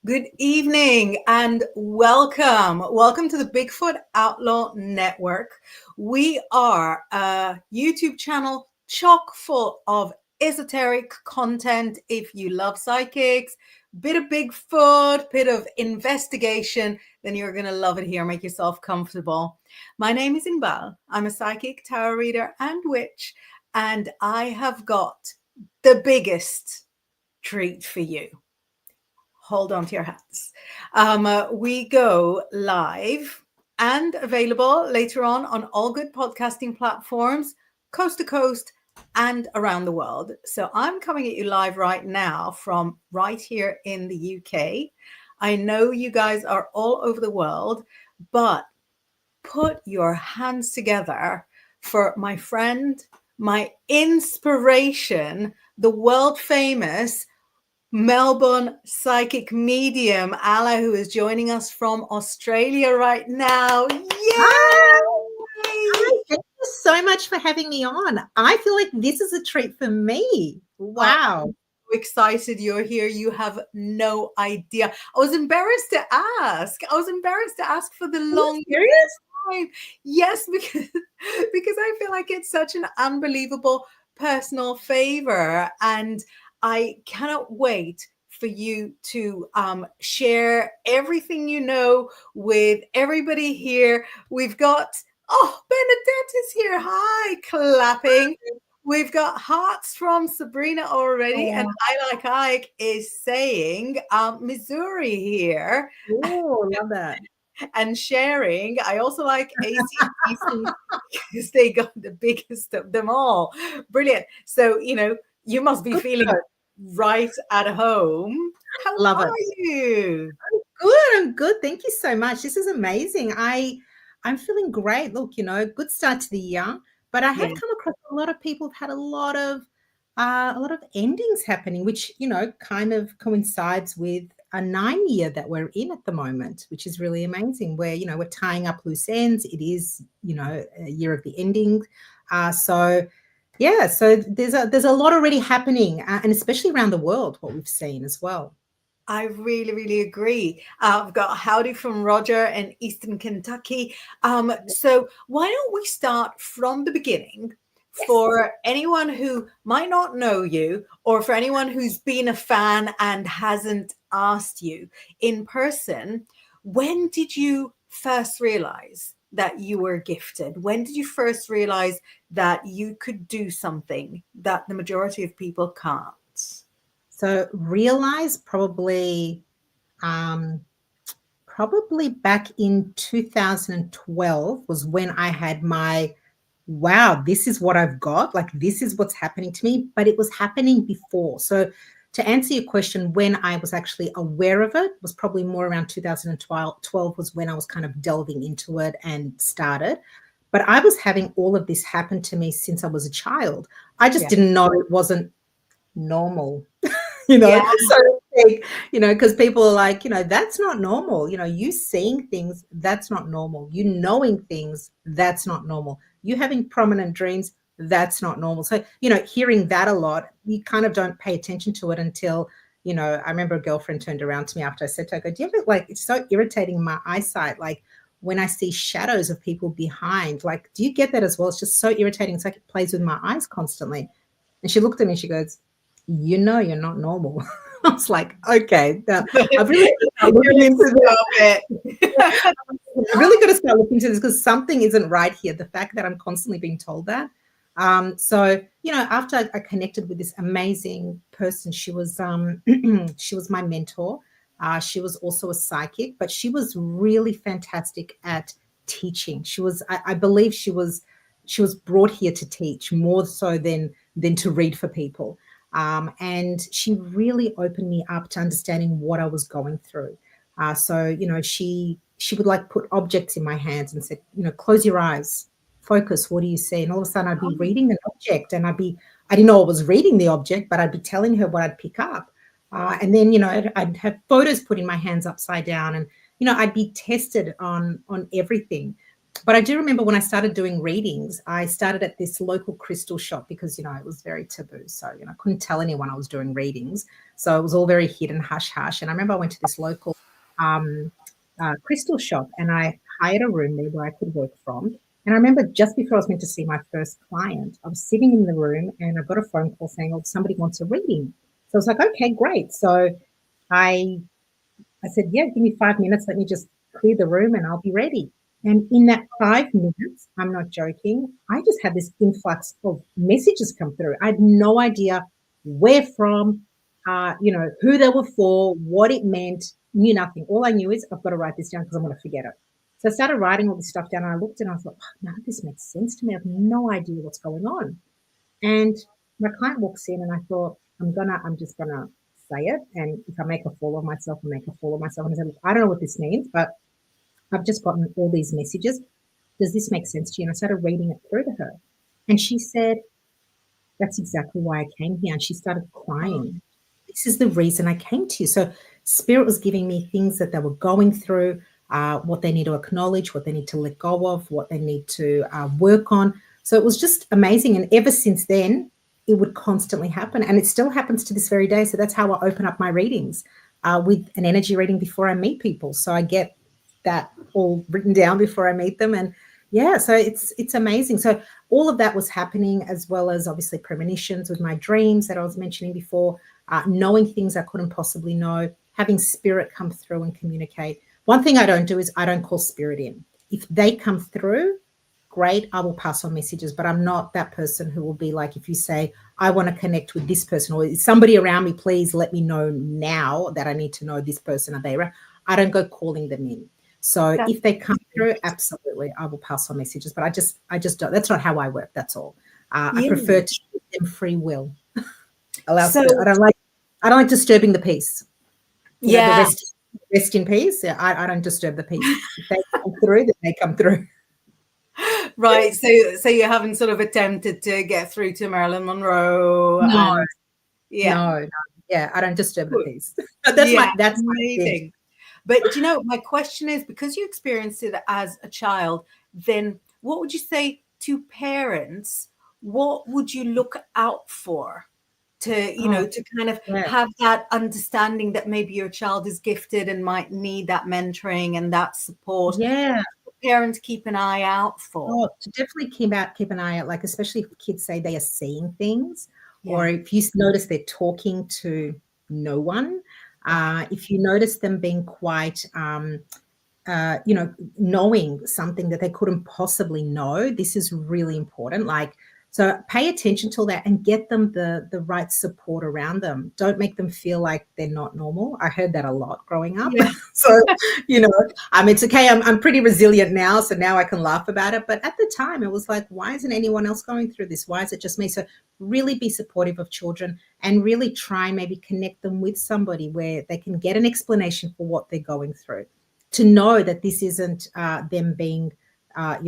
Good evening and welcome. Welcome to the Bigfoot Outlaw Network. We are a YouTube channel chock full of esoteric content. If you love psychics, bit of Bigfoot, bit of investigation, then you're going to love it here. Make yourself comfortable. My name is Inbaal. I'm a psychic, tarot reader, and witch, and I have got the biggest treat for you. Hold on to your hats. We go live and available later on all good podcasting platforms, coast to coast and around the world. So I'm coming at you live right now from right here in the UK. I know you guys are all over the world, but put your hands together for my friend, my inspiration, the world famous Melbourne psychic medium, Ala, who is joining us from Australia right now. Yay! Hi, thank you so much for having me on. I feel like this is a treat for me. Wow. I'm so excited you're here. You have no idea. I was embarrassed to ask. For the longest time. Yes, because I feel like it's such an unbelievable personal favor, and I cannot wait for you to share everything you know with everybody here. We've got, Bernadette is here. Hi, clapping. We've got hearts from Sabrina already, and I Like Ike is saying Missouri here. Oh, love that. And sharing. I also like ACDC because they got the biggest of them all. Brilliant. So, you must be feeling right at home. How Love are it. you? I'm good. Thank you so much. This is amazing. I'm feeling great. Look, good start to the year. But I have Yeah. come across a lot of people who've had a lot of endings happening, which, kind of coincides with a 9-year that we're in at the moment, which is really amazing, where, we're tying up loose ends. It is, a year of the ending. So yeah, so there's a lot already happening, and especially around the world, what we've seen as well. I really, really agree. I've got howdy from Roger in Eastern Kentucky. So why don't we start from the beginning for anyone who might not know you, or for anyone who's been a fan and hasn't asked you in person, when did you first realize that you were gifted? When did you first realize that you could do something that the majority of people can't? So realize probably back in 2012 was when I had my wow, this is what I've got, like this is what's happening to me, but it was happening before. So to answer your question, when I was actually aware of it was probably more around 2012 was when I was kind of delving into it and started. But I was having all of this happen to me since I was a child. I just didn't know it wasn't normal. Yeah. So to speak, because people are like, that's not normal. You seeing things, that's not normal. You knowing things, that's not normal. You having prominent dreams, that's not normal. So, hearing that a lot, you kind of don't pay attention to it until, I remember a girlfriend turned around to me after I said to her, I go, do you ever, like, it's so irritating my eyesight. Like when I see shadows of people behind, like, do you get that as well? It's just so irritating. It's like it plays with my eyes constantly. And she looked at me and she goes, you're not normal. I was like, okay, I've really got to start looking into this. I really got to start looking into this because something isn't right here. The fact that I'm constantly being told that. So, after I connected with this amazing person, she was she was my mentor. She was also a psychic, but she was really fantastic at teaching. I believe she was brought here to teach more so than to read for people. And she really opened me up to understanding what I was going through. So, she would like put objects in my hands and said, close your eyes, focus, what do you see? And all of a sudden I'd be reading an object and I didn't know I was reading the object, but I'd be telling her what I'd pick up. And then, I'd have photos put in my hands upside down and, I'd be tested on everything. But I do remember when I started doing readings, I started at this local crystal shop because, it was very taboo. So, I couldn't tell anyone I was doing readings. So it was all very hidden, hush, hush. And I remember I went to this local um, crystal shop and I hired a room there where I could work from. And I remember just before I was meant to see my first client, I was sitting in the room and I got a phone call saying, oh, somebody wants a reading. So I was like, okay, great. So I I said, yeah, give me 5 minutes. Let me just clear the room and I'll be ready. And in that 5 minutes, I'm not joking, I just had this influx of messages come through. I had no idea where from, who they were for, what it meant, knew nothing. All I knew is I've got to write this down because I'm going to forget it. So I started writing all this stuff down and I looked and I thought, oh, none of this makes sense to me. I have no idea what's going on. And my client walks in and I thought, I'm just gonna say it. And if I make a fool of myself, I make a fool of myself. And I said, look, I don't know what this means, but I've just gotten all these messages. Does this make sense to you? And I started reading it through to her. And she said, that's exactly why I came here. And she started crying. This is the reason I came to you. So Spirit was giving me things that they were going through, what they need to acknowledge, what they need to let go of, what they need to work on. So it was just amazing. And ever since then, it would constantly happen. And it still happens to this very day. So that's how I open up my readings with an energy reading before I meet people. So I get that all written down before I meet them. And yeah, so it's amazing. So all of that was happening, as well as obviously premonitions with my dreams that I was mentioning before, knowing things I couldn't possibly know, having spirit come through and communicate. One thing I don't do is I don't call spirit in. If they come through, great, I will pass on messages, but I'm not that person who will be like, if you say, I want to connect with this person or somebody around me, please let me know now that I need to know this person. Are they around? I don't go calling them in. So if they come through, absolutely, I will pass on messages, but I just don't. That's not how I work. That's all. I prefer to give them free will. I don't like disturbing the peace. The rest in peace. Yeah, I don't disturb the peace. If they come through, then they come through. Right. So you haven't sort of attempted to get through to Marilyn Monroe. No. And, No. Yeah, I don't disturb the peace. That's amazing. But my question is, because you experienced it as a child, then what would you say to parents? What would you look out for to, to kind of have that understanding that maybe your child is gifted and might need that mentoring and that support? Yeah. Parents keep an eye out for? Oh, to definitely keep an eye out, like especially if kids say they are seeing things, or if you notice they're talking to no one, if you notice them being quite, knowing something that they couldn't possibly know, this is really important. Like, so pay attention to that and get them the right support around them. Don't make them feel like they're not normal. I heard that a lot growing up. Yeah. So, it's okay. I'm pretty resilient now. So now I can laugh about it. But at the time it was like, why isn't anyone else going through this? Why is it just me? So really be supportive of children and really try maybe connect them with somebody where they can get an explanation for what they're going through, to know that this isn't them being, not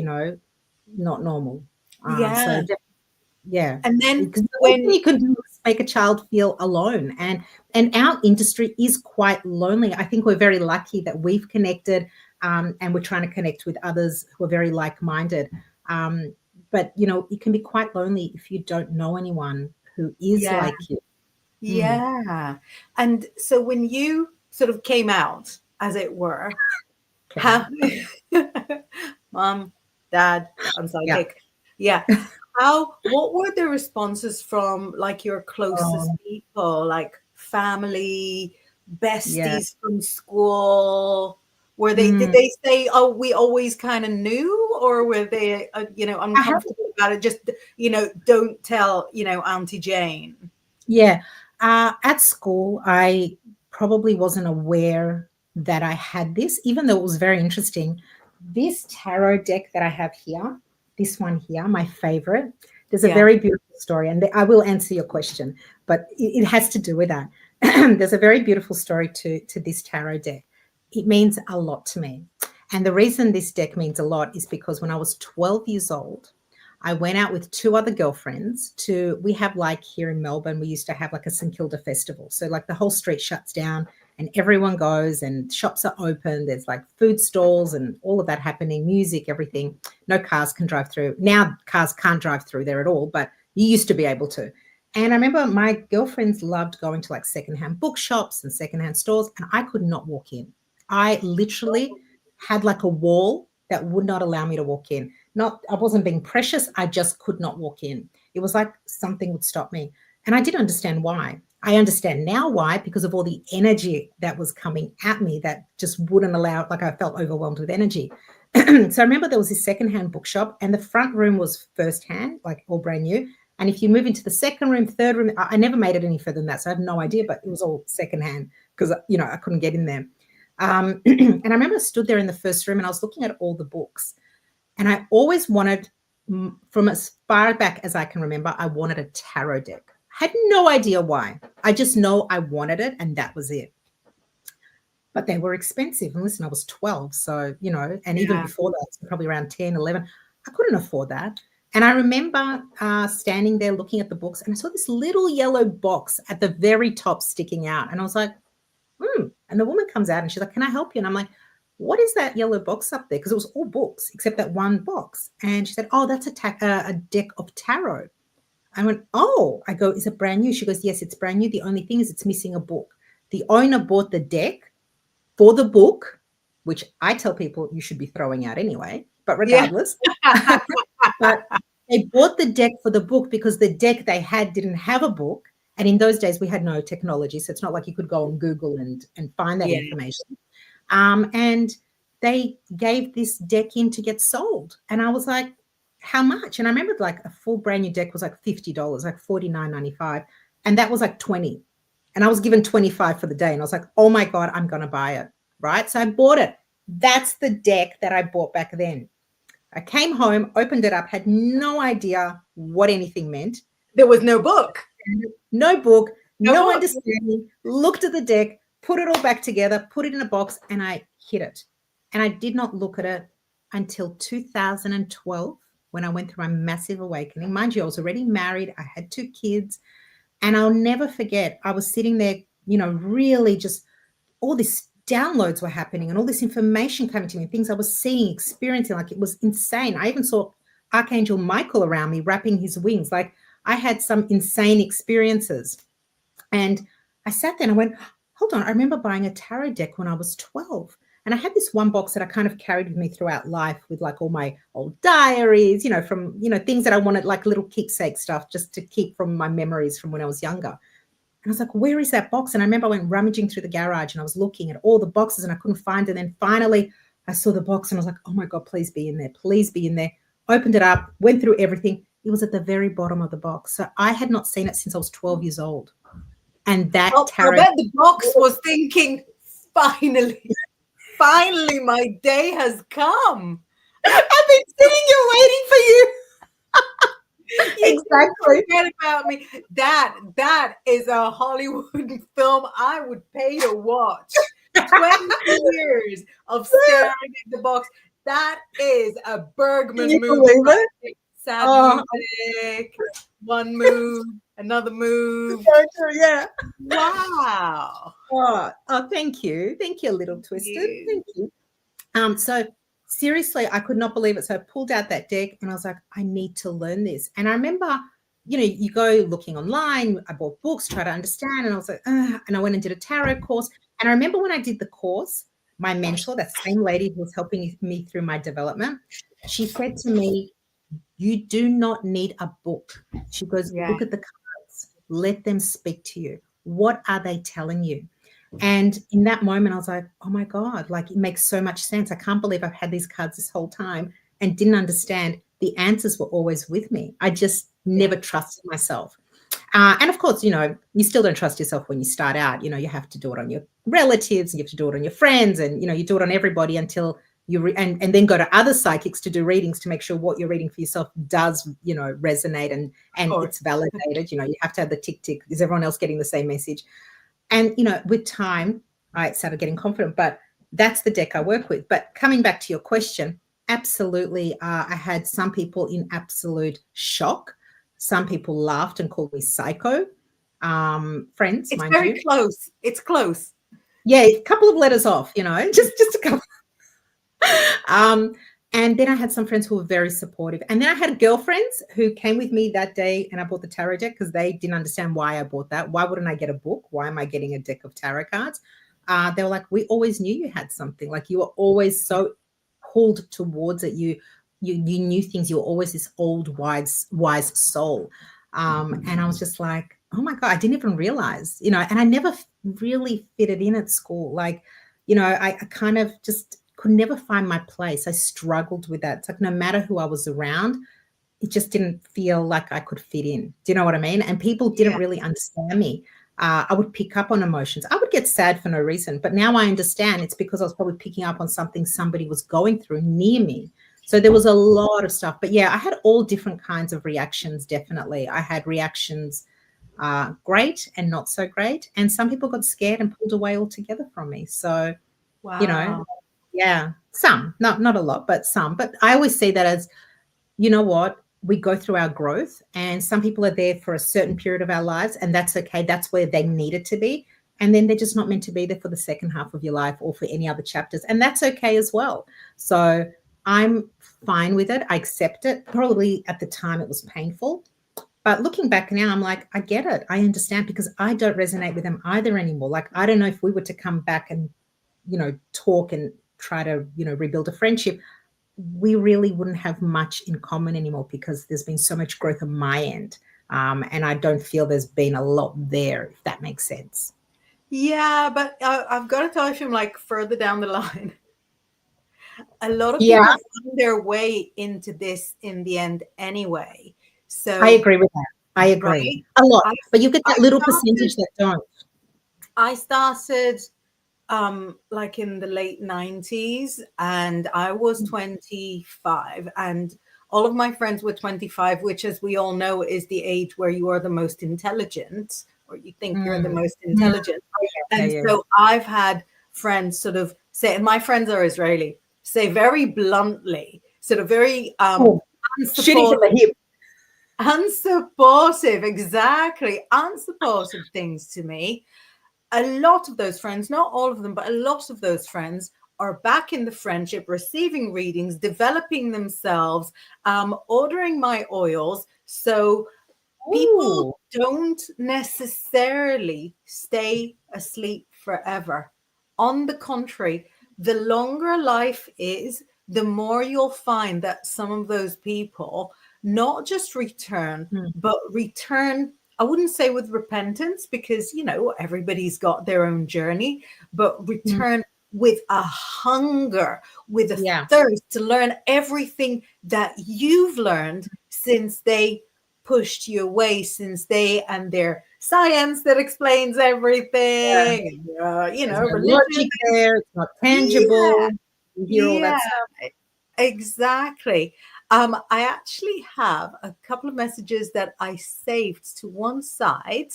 normal. So yeah. And then when you can do is make a child feel alone, and our industry is quite lonely. I think we're very lucky that we've connected, and we're trying to connect with others who are very like-minded. But it can be quite lonely if you don't know anyone who is like you. Yeah. And so when you sort of came out, as it were, how mom, dad, I'm psychic. Yeah. What were the responses from like your closest people, like family, besties from school? Were they, did they say, oh, we always kind of knew, or were they, uncomfortable about it? Just, don't tell, Auntie Jane. Yeah. At school, I probably wasn't aware that I had this, even though it was very interesting. This tarot deck that I have here, this one here, my favorite, there's a very beautiful story, and I will answer your question, but it has to do with that. There's a very beautiful story to this tarot deck. It means a lot to me. And the reason this deck means a lot is because when I was 12 years old, I went out with two other girlfriends we have, like here in Melbourne, we used to have like a St Kilda festival. So like the whole street shuts down and everyone goes and shops are open. There's like food stalls and all of that happening, music, everything. No cars can drive through. Now cars can't drive through there at all, but you used to be able to. And I remember my girlfriends loved going to like secondhand bookshops and secondhand stores, and I could not walk in. I literally had like a wall that would not allow me to walk in. Not, I wasn't being precious. I just could not walk in. It was like something would stop me. And I didn't understand why. I understand now why, because of all the energy that was coming at me that just wouldn't allow, like I felt overwhelmed with energy. So I remember there was this secondhand bookshop and the front room was firsthand, like all brand new. And if you move into the second room, third room, I never made it any further than that. So I have no idea, but it was all secondhand because, you know, I couldn't get in there. And I remember I stood there in the first room and I was looking at all the books. And I always wanted, from as far back as I can remember, I wanted a tarot deck. I had no idea why. I just know I wanted it and that was it. But they were expensive. And listen, I was 12. So, you know, and even before that, so probably around 10, 11, I couldn't afford that. And I remember standing there looking at the books and I saw this little yellow box at the very top sticking out. And I was like, And the woman comes out and she's like, can I help you? And I'm like, what is that yellow box up there? Because it was all books except that one box. And she said, oh, that's a deck of tarot. I went, oh, I go, is it brand new? She goes, yes, it's brand new. The only thing is it's missing a book. The owner bought the deck for the book, which I tell people you should be throwing out anyway, but regardless. Yeah. But they bought the deck for the book because the deck they had didn't have a book. And in those days, we had no technology. So it's not like you could go on Google and find that information. And they gave this deck in to get sold. And I was like, how much? And I remember like a full brand new deck was like $50, like $49.95. And that was like 20. And I was given 25 for the day. And I was like, oh my God, I'm going to buy it. Right. So I bought it. That's the deck that I bought back then. I came home, opened it up, had no idea what anything meant. There was no book. No book, no understanding, looked at the deck, put it all back together, put it in a box, and I hid it. And I did not look at it until 2012 when I went through my massive awakening. Mind you, I was already married. I had 2 kids. And I'll never forget, I was sitting there, you know, really just all these downloads were happening and all this information coming to me, things I was seeing, experiencing, like it was insane. I even saw Archangel Michael around me wrapping his wings. Like I had some insane experiences. And I sat there and I went, hold on, I remember buying a tarot deck when I was 12. And I had this one box that I kind of carried with me throughout life with like all my old diaries, you know, from, you know, things that I wanted, like little keepsake stuff just to keep from my memories from when I was younger. And I was like, where is that box? And I remember I went rummaging through the garage and I was looking at all the boxes and I couldn't find it. And then finally I saw the box and I was like, oh my God, please be in there. Please be in there. Opened it up, went through everything. It was at the very bottom of the box. So I had not seen it since I was 12 years old. And that tarot. I bet the box was thinking, finally, my day has come. I've been sitting here waiting for you. Exactly. Forget about me. That is a Hollywood film I would pay to watch. 20 years of staring at the box. That is a Bergman movie. Sad music, one move, another move. Yeah. Wow. Oh, thank you. Thank you, Little Twisted. Thank you. So seriously, I could not believe it. So I pulled out that deck and I was like, I need to learn this. And I remember, you know, you go looking online, I bought books, try to understand. And I was like, and I went and did a tarot course. And I remember when I did the course, my mentor, that same lady who was helping me through my development, she said to me, you do not need a book. She goes, look at the cards. Let them speak to you. What are they telling you? And in that moment, I was like, oh my God, like it makes so much sense. I can't believe I've had these cards this whole time and didn't understand the answers were always with me. I just never trusted myself. And of course, you know, you still don't trust yourself when you start out. You know, you have to do it on your relatives, you have to do it on your friends, and, you know, you do it on everybody until you and then go to other psychics to do readings to make sure what you're reading for yourself does, you know, resonate and it's validated. You know, you have to have the tick. Is everyone else getting the same message? And, you know, with time, I started getting confident, but that's the deck I work with. But coming back to your question, absolutely. I had some people in absolute shock. Some people laughed and called me psycho. Friends, it's mind very you. close. It's close. Yeah, a couple of letters off, just a couple. Um, and then I had some friends who were very supportive. And then I had girlfriends who came with me that day and I bought the tarot deck because they didn't understand why I bought that. Why wouldn't I get a book? Why am I getting a deck of tarot cards? They were like, we always knew you had something. Like you were always so pulled towards it. You knew things. You were always this old, wise soul. And I was just like, oh my God, I didn't even realize, and I never really fitted in at school. Like, I kind of just could never find my place. I struggled with that. It's like no matter who I was around, it just didn't feel like I could fit in. Do you know what I mean? And people didn't Yeah. really understand me. I would pick up on emotions. I would get sad for no reason, but now I understand it's because I was probably picking up on something somebody was going through near me. So there was a lot of stuff. But yeah, I had all different kinds of reactions, definitely. I had reactions great and not so great. And some people got scared and pulled away altogether from me. So, you know, Wow. yeah, some, not a lot, but some. But I always see that as, you know what, we go through our growth and some people are there for a certain period of our lives and that's okay. That's where they needed to be. And then they're just not meant to be there for the second half of your life or for any other chapters. And that's okay as well. So I'm fine with it. I accept it. Probably at the time it was painful. But looking back now, I'm like, I get it. I understand because I don't resonate with them either anymore. Like, I don't know if we were to come back and, talk and try to, rebuild a friendship, we really wouldn't have much in common anymore because there's been so much growth on my end. And I don't feel there's been a lot there, if that makes sense. Yeah, but I've got to tell you from like further down the line, a lot of Yeah, people find their way into this in the end anyway. I So, agree with that. I agree. right, A lot. I But you get I that little started percentage that don't. I started like in the late 90s and I was 25 and all of my friends were 25, which as we all know is the age where you are the most intelligent or you think you're the Mm, most mm, intelligent. yeah, And yeah. so I've had friends sort of say, and my friends are Israeli, say very bluntly, sort of very Oh, shooting from unsupportive, the hip. unsupportive, exactly, unsupportive things to me. A lot of those friends, not all of them, but a lot of those friends are back in the friendship, receiving readings, developing themselves, ordering my oils. So people Oh, don't necessarily stay asleep forever. On the contrary, the longer life is, the more you'll find that some of those people not just return, mm, but return. I wouldn't say with repentance because, everybody's got their own journey, but mm, return with a hunger, with a yeah. thirst to learn everything that you've learned since they pushed you away, since they and their science that explains Yeah. everything, There's no religion. logic there. It's not Yeah, tangible. You hear all yeah, that stuff. exactly. I actually have a couple of messages that I saved to one side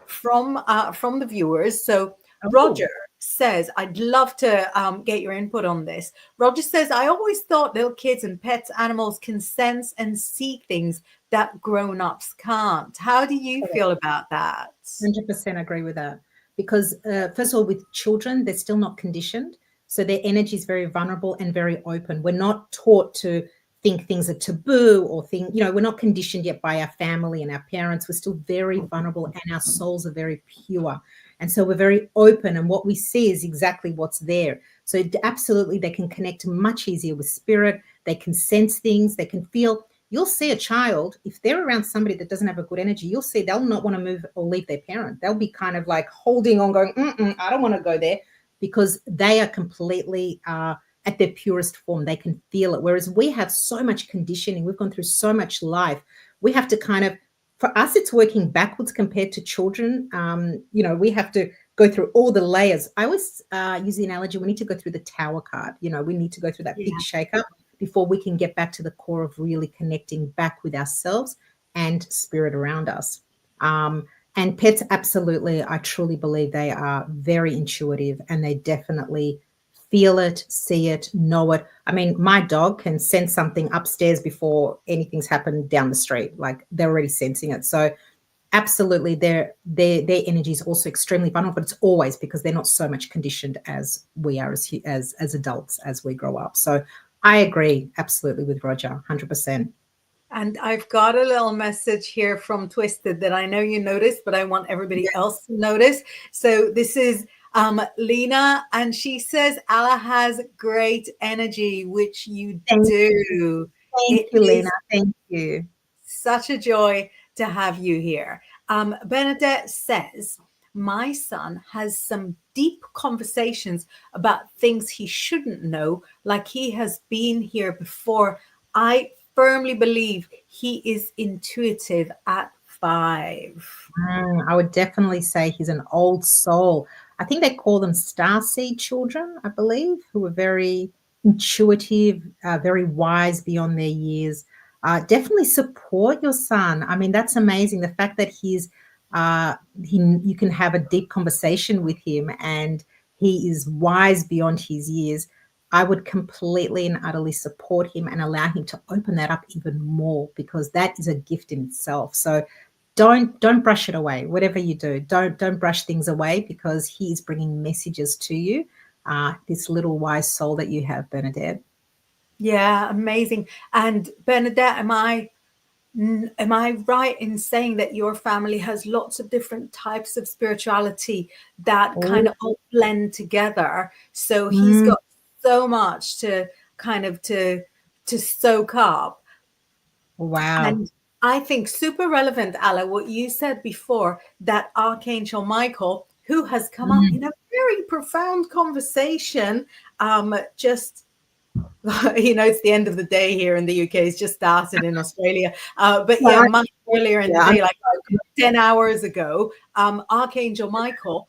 from the viewers. So Roger Oh, says, I'd love to get your input on this. Roger says, I always thought little kids and pets, animals can sense and see things that grown-ups can't. How do you feel about that? 100% agree with that. Because, first of all, with children, they're still not conditioned. So their energy is very vulnerable and very open. We're not taught to think things are taboo or we're not conditioned yet by our family and our parents. We're still very vulnerable and our souls are very pure. And so we're very open and what we see is exactly what's there. So absolutely, they can connect much easier with spirit. They can sense things. They can feel. You'll see a child, if they're around somebody that doesn't have a good energy, you'll see they'll not want to move or leave their parent. They'll be kind of like holding on, going, I don't want to go there because they are completely at their purest form. They can feel it. Whereas we have so much conditioning. We've gone through so much life. We have to kind of, for us, it's working backwards compared to children. We have to go through all the layers. I always use the analogy, we need to go through the tower card. We need to go through that big Yeah. shake-up before we can get back to the core of really connecting back with ourselves and spirit around us. And pets, absolutely, I truly believe they are very intuitive and they definitely feel it, see it, know it. I mean, my dog can sense something upstairs before anything's happened down the street. Like they're already sensing it. So absolutely, their energy is also extremely vulnerable, but it's always because they're not so much conditioned as we are as adults as we grow up. So I agree absolutely with Roger, 100%. And I've got a little message here from Twisted that I know you noticed, but I want everybody else to notice. So this is Lena, and she says Allah has great energy, which you Thank do. thank It you, Lena. is Thank you. such a joy to have you here. Bernadette says, my son has some deep conversations about things he shouldn't know, like he has been here before. I firmly believe he is intuitive at 5. I would definitely say he's an old soul. I think they call them starseed children, I believe, who are very intuitive, very wise beyond their years. Definitely support your son. I mean, that's amazing. The fact that you can have a deep conversation with him and he is wise beyond his years. I would completely and utterly support him and allow him to open that up even more, because that is a gift in itself. So don't brush it away. Whatever you do, don't brush things away, because he is bringing messages to you, this little wise soul that you have, Bernadette. Yeah, amazing. And Bernadette, am I right in saying that your family has lots of different types of spirituality that kind Oh, of all blend together? So he's mm, got so much to kind of to soak up. wow. And I think super relevant, Ala, what you said before, that Archangel Michael, who has come up Mm, in a very profound conversation, just it's the end of the day here in the UK. It's just started in Australia. But yeah, yeah, much earlier in the yeah. day, like 10 hours ago, Archangel Michael,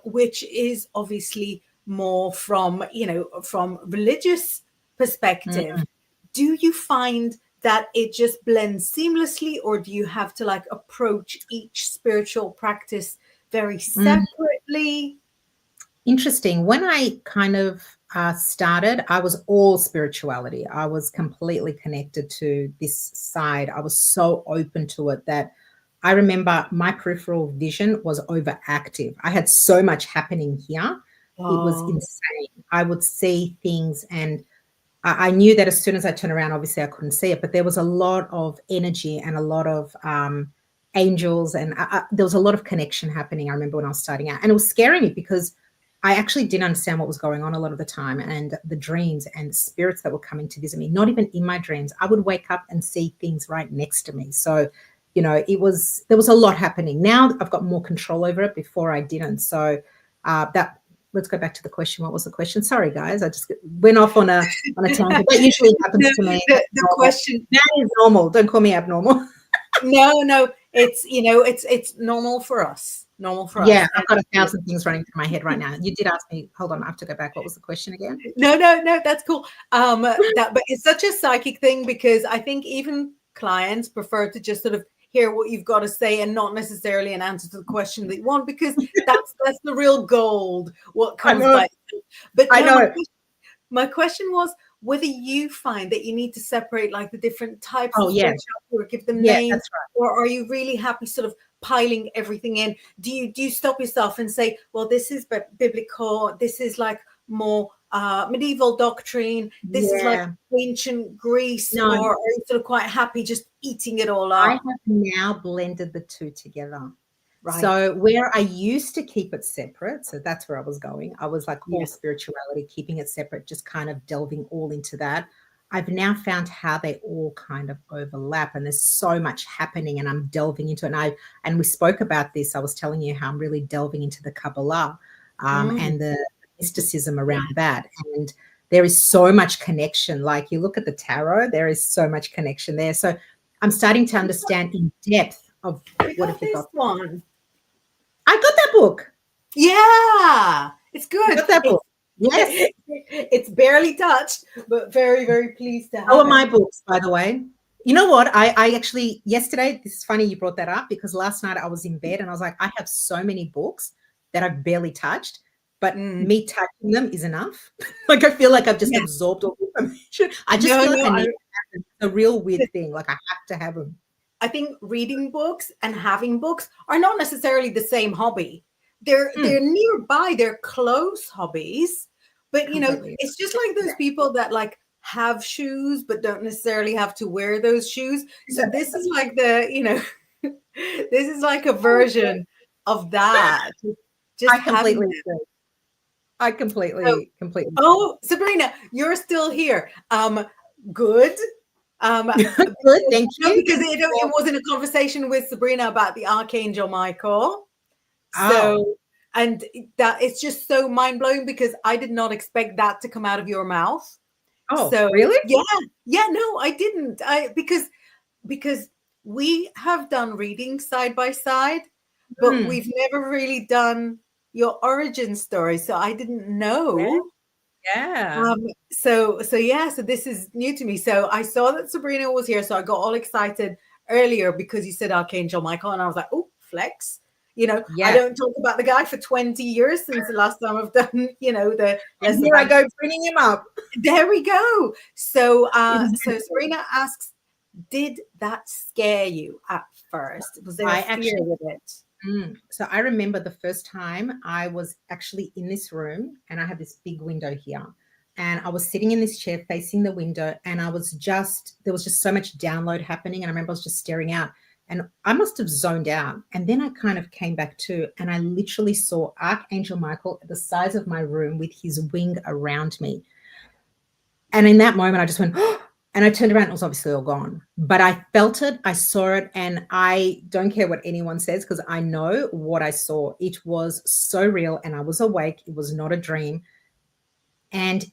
which is obviously more from, from religious perspective. Mm, Do you find that it just blends seamlessly, or do you have to like approach each spiritual practice very mm. separately? Interesting. When I kind of started, I was all spirituality. I was completely connected to this side. I was so open to it that I remember my peripheral vision was overactive. I had so much happening here. It was Oh, insane. I would see things, and I knew that as soon as I turned around, obviously I couldn't see it, but there was a lot of energy and a lot of angels, and there was a lot of connection happening. I remember when I was starting out, and it was scaring me because I actually didn't understand what was going on a lot of the time, and the dreams and spirits that were coming to visit me, not even in my dreams. I would wake up and see things right next to me. So, there was a lot happening. Now I've got more control over it. Before I didn't. So that let's go back to the question. What was the question? Sorry, guys. I just went off on a tangent. That usually happens to me. the Normal. question. That is normal. Don't call me abnormal. No, it's normal for us. Normal for Yeah, us. I've got a thousand things running through my head right now. You did ask me. Hold on, I have to go back. What was the question again? No, that's cool. But it's such a psychic thing, because I think even clients prefer to just sort of hear what you've got to say and not necessarily an answer to the question that you want, because that's the real gold. What I comes know. by. But I no, know. my question was whether you find that you need to separate like the different types of Oh yeah, spirituality or give them yeah. names, That's right. or are you really happy sort of piling everything in? Do you stop yourself and say, well, this is biblical, this is like more medieval doctrine, this is like Yeah. ancient Greece, No, or are you sort of quite happy just eating it all I up? have now blended the two together. Right. So where I used to keep it separate, so that's where I was going. I was like Yeah. all spirituality, keeping it separate, just kind of delving all into that. I've now found how they all kind of overlap, and there's so much happening, and I'm delving into it. And we spoke about this. I was telling you how I'm really delving into the Kabbalah, Mm. and the mysticism around that. And there is so much connection. Like you look at the tarot, there is so much connection there. So I'm starting to understand in depth of We what got have you this got. one. I got that book. Yeah, it's I good. got that book. Yes. It's barely touched, but very, very pleased to So are have it. my books, by the way. You know what? I actually, yesterday, this is funny you brought that up, because last night I was in bed and I was like, I have so many books that I've barely touched, but Mm, me touching them is enough. Like I feel like I've just yeah. absorbed all the information. I just No, feel like no, I need to have them. It's a real weird thing. Like I have to have them. I think reading books and having books are not necessarily the same hobby. They're nearby, they're close hobbies, but Completely. it's just like those people that like have shoes but don't necessarily have to wear those shoes. So this is like this is like a version of that. Just I having completely them. agree. I So, completely. oh, Sabrina, you're still here. Good. Good, thank No, you. because it was in a conversation with Sabrina about the Archangel Michael. Oh, So, and that it's just so mind blowing because I did not expect that to come out of your mouth. oh, So, really? yeah, no, I didn't. Because we have done readings side by side, but Mm, we've never really done your origin story. So I didn't yeah, know. yeah. So yeah, so this is new to me. So I saw that Sabrina was here, so I got all excited earlier because you said Archangel Michael, and I was like, oh, flex. I Yeah. don't talk about the guy for 20 years since the last time I've done, the And lesson here I about. go bringing him up. There we go. So so Exactly. Sabrina asks, did that scare you at first? Was there a I fear actually, with it? so I remember the first time I was actually in this room and I had this big window here. And I was sitting in this chair facing the window, and there was just so much download happening. And I remember I was just staring out, and I must have zoned out. And then I kind of came back to, and I literally saw Archangel Michael at the size of my room with his wing around me. And in that moment, I just went, oh, and I turned around, it was obviously all gone. But I felt it, I saw it, and I don't care what anyone says because I know what I saw. It was so real, and I was awake. It was not a dream. And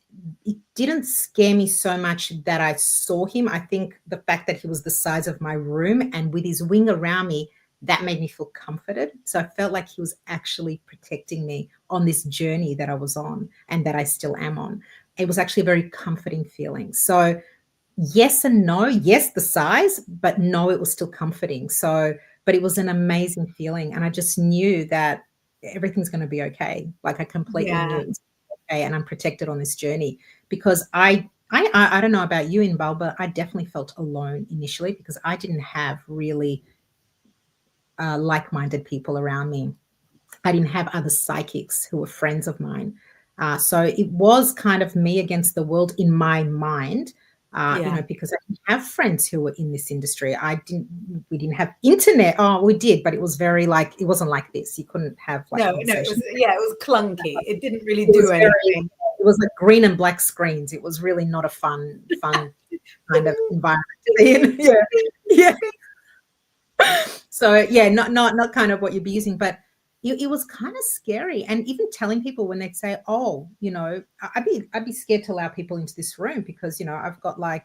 it didn't scare me so much that I saw him. I think the fact that he was the size of my room and with his wing around me, that made me feel comforted. So I felt like he was actually protecting me on this journey that I was on and that I still am on. It was actually a very comforting feeling. So yes and no. Yes, the size, but no, it was still comforting. So, but it was an amazing feeling. And I just knew that everything's going to be okay. Like I completely knew Yeah, it was okay, and I'm protected on this journey because I don't know about you, Inbal, but I definitely felt alone initially because I didn't have really like-minded people around me. I didn't have other psychics who were friends of mine. So it was kind of me against the world in my mind, yeah. because I didn't have friends who were in this industry. We didn't have internet. Oh, we did, but it was very like, it wasn't like this. You couldn't have like No, conversations. it was clunky. It didn't really It do was very, anything. it was like green and black screens. It was really not a fun kind of environment to be in. Yeah. Yeah. So yeah, not kind of what you'd be using, but it was kind of scary. And even telling people when they'd say, "Oh, I'd be scared to allow people into this room because I've got like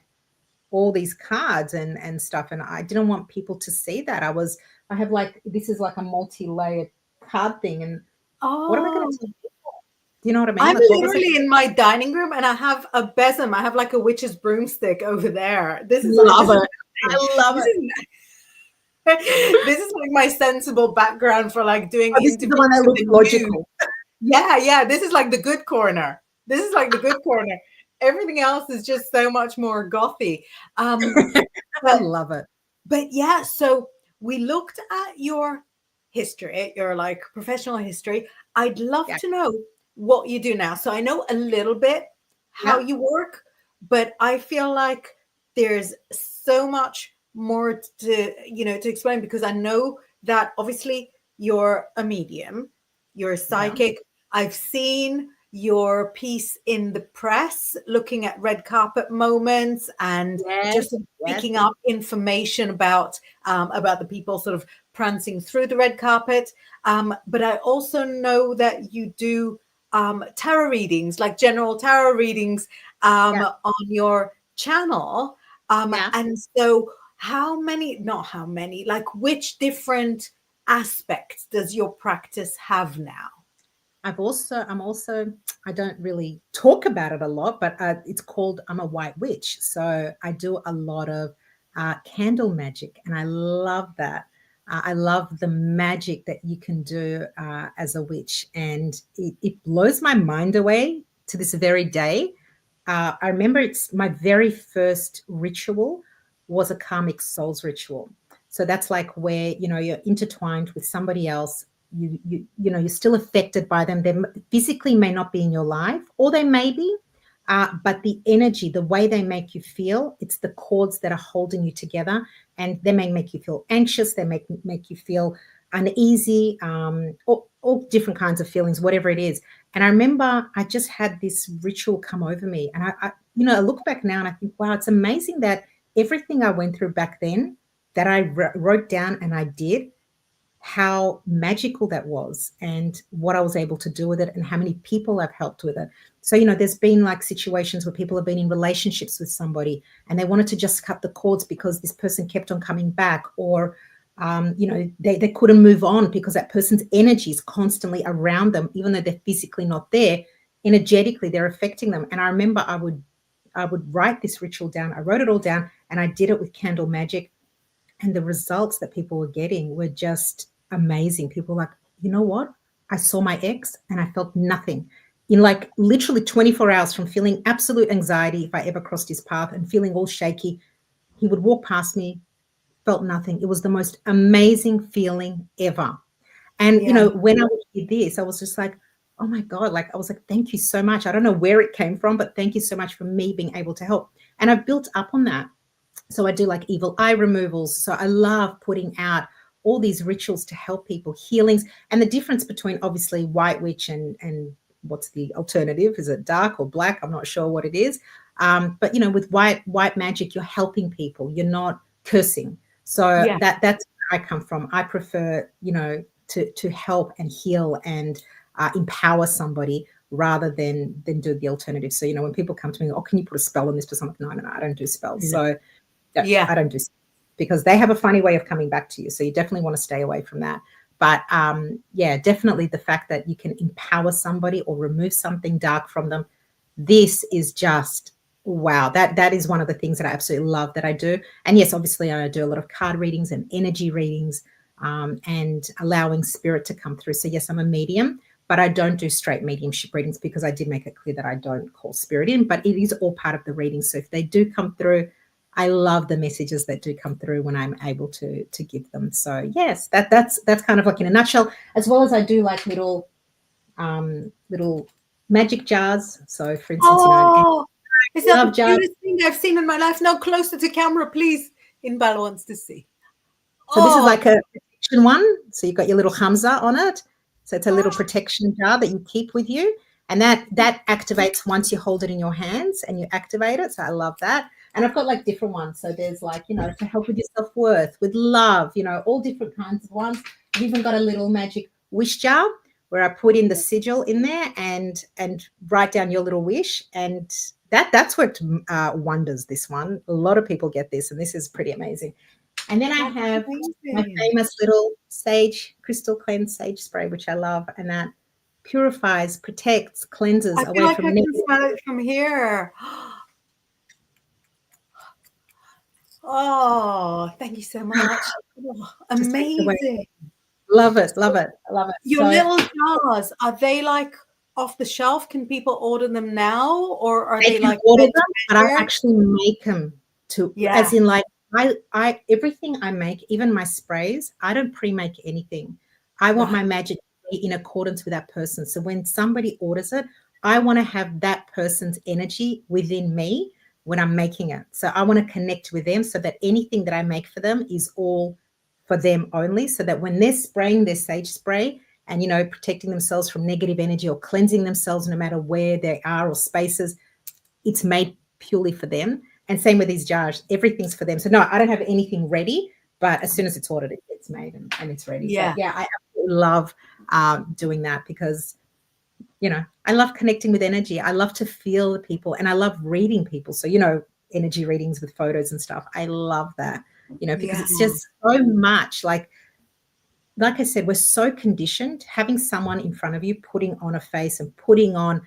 all these cards and stuff, and I didn't want people to see that. I have like this is like a multi-layered card thing, and what am I going Oh, to tell people? Do you know what I mean? I'm Like, what was it? literally in my dining room and I have a besom. I have like a witch's broomstick over there. Love This is it. nothing. I love This it. is this is like my sensible background for like doing Oh, this is the interviews one that with looks the news. logical. Yeah. This is like the good corner. This is like the good corner. Everything else is just so much more gothy. I But love it. but yeah, so we looked at your history, your like professional history. I'd love Yeah. to know what you do now. So I know a little bit how Yeah. you work, but I feel like there's so much more to explain because I know that obviously you're a medium, you're a Yeah. psychic. I've seen your piece in the press looking at red carpet moments and Yes. just sort of Yes. picking up information about the people sort of prancing through the red carpet. But I also know that you do tarot readings, like general tarot readings, Yeah. on your channel. Yeah. And so, how many? Not how many. Like, which different aspects does your practice have now? I'm also, I don't really talk about it a lot, but it's called, I'm a white witch. So I do a lot of candle magic, and I love that. I love the magic that you can do as a witch, and it blows my mind away to this very day. I remember it's my very first ritual was a karmic souls ritual. So that's like where, you're intertwined with somebody else. You're still affected by them. They physically may not be in your life, or they may be, but the energy, the way they make you feel, it's the cords that are holding you together, and they may make you feel anxious. They make you feel uneasy, all different kinds of feelings, whatever it is. And I remember I just had this ritual come over me, and I look back now and I think, wow, it's amazing that everything I went through back then that I wrote down and I did, how magical that was and what I was able to do with it and how many people I've helped with it. So, there's been like situations where people have been in relationships with somebody and they wanted to just cut the cords because this person kept on coming back, or, they couldn't move on because that person's energy is constantly around them, even though they're physically not there. Energetically, they're affecting them. And I remember I would write this ritual down. I wrote it all down and I did it with candle magic. And the results that people were getting were just amazing. People were like, you know what? I saw my ex and I felt nothing. In like literally 24 hours, from feeling absolute anxiety if I ever crossed his path and feeling all shaky, he would walk past me, felt nothing. It was the most amazing feeling ever. And, when I did this, I was just like, oh my God, like I was like, thank you so much. I don't know where it came from, but thank you so much for me being able to help. And I've built up on that. So I do like evil eye removals. So I love putting out all these rituals to help people, healings. And the difference between obviously white witch and what's the alternative? Is it dark or black? I'm not sure what it is. But with white magic, you're helping people. You're not cursing. So that's where I come from. I prefer, to help and heal and empower somebody rather than do the alternative. So, when people come to me, oh, can you put a spell on this person? I'm like, no, I don't do spells. So I don't do spells because they have a funny way of coming back to you. So you definitely want to stay away from that. But definitely the fact that you can empower somebody or remove something dark from them. This is just, wow. That is one of the things that I absolutely love that I do. And yes, obviously I do a lot of card readings and energy readings, and allowing spirit to come through. So yes, I'm a medium, but I don't do straight mediumship readings because I did make it clear that I don't call spirit in, but it is all part of the reading. So if they do come through, I love the messages that do come through when I'm able to give them. So yes, that's kind of like in a nutshell, as well as I do like little magic jars. So for instance, is that the cutest thing I've seen in my life? Now closer to camera, please. Inbaal wants to see. So this is like a protection one. So you've got your little Hamza on it. So it's a little protection jar that you keep with you. And that activates once you hold it in your hands and you activate it. So I love that. And I've got like different ones. So there's like, to help with your self-worth, with love, all different kinds of ones. I've even got a little magic wish jar where I put in the sigil in there and write down your little wish. And that's worked wonders, this one. A lot of people get this, and this is pretty amazing. And then I have my famous little sage, crystal cleanse sage spray, which I love. And that purifies, protects, cleanses I feel away like from I can smell it from here. Oh, thank you so much. Oh, amazing. Love it, love it, love it. Your little jars, are they like off the shelf? Can people order them now, or are they like order them? But I actually make them as in like I everything I make, even my sprays, I don't pre-make anything. I want my magic to be in accordance with that person. So when somebody orders it, I want to have that person's energy within me when I'm making it. So I want to connect with them so that anything that I make for them is all for them only, so that when they're spraying their sage spray and, protecting themselves from negative energy or cleansing themselves no matter where they are or spaces, it's made purely for them. And same with these jars, everything's for them. So no, I don't have anything ready, but as soon as it's ordered, it gets made and it's ready. Yeah. So yeah, I absolutely love doing that because, I love connecting with energy. I love to feel the people and I love reading people. So, energy readings with photos and stuff. I love that, because it's just so much like I said, we're so conditioned having someone in front of you, putting on a face and putting on,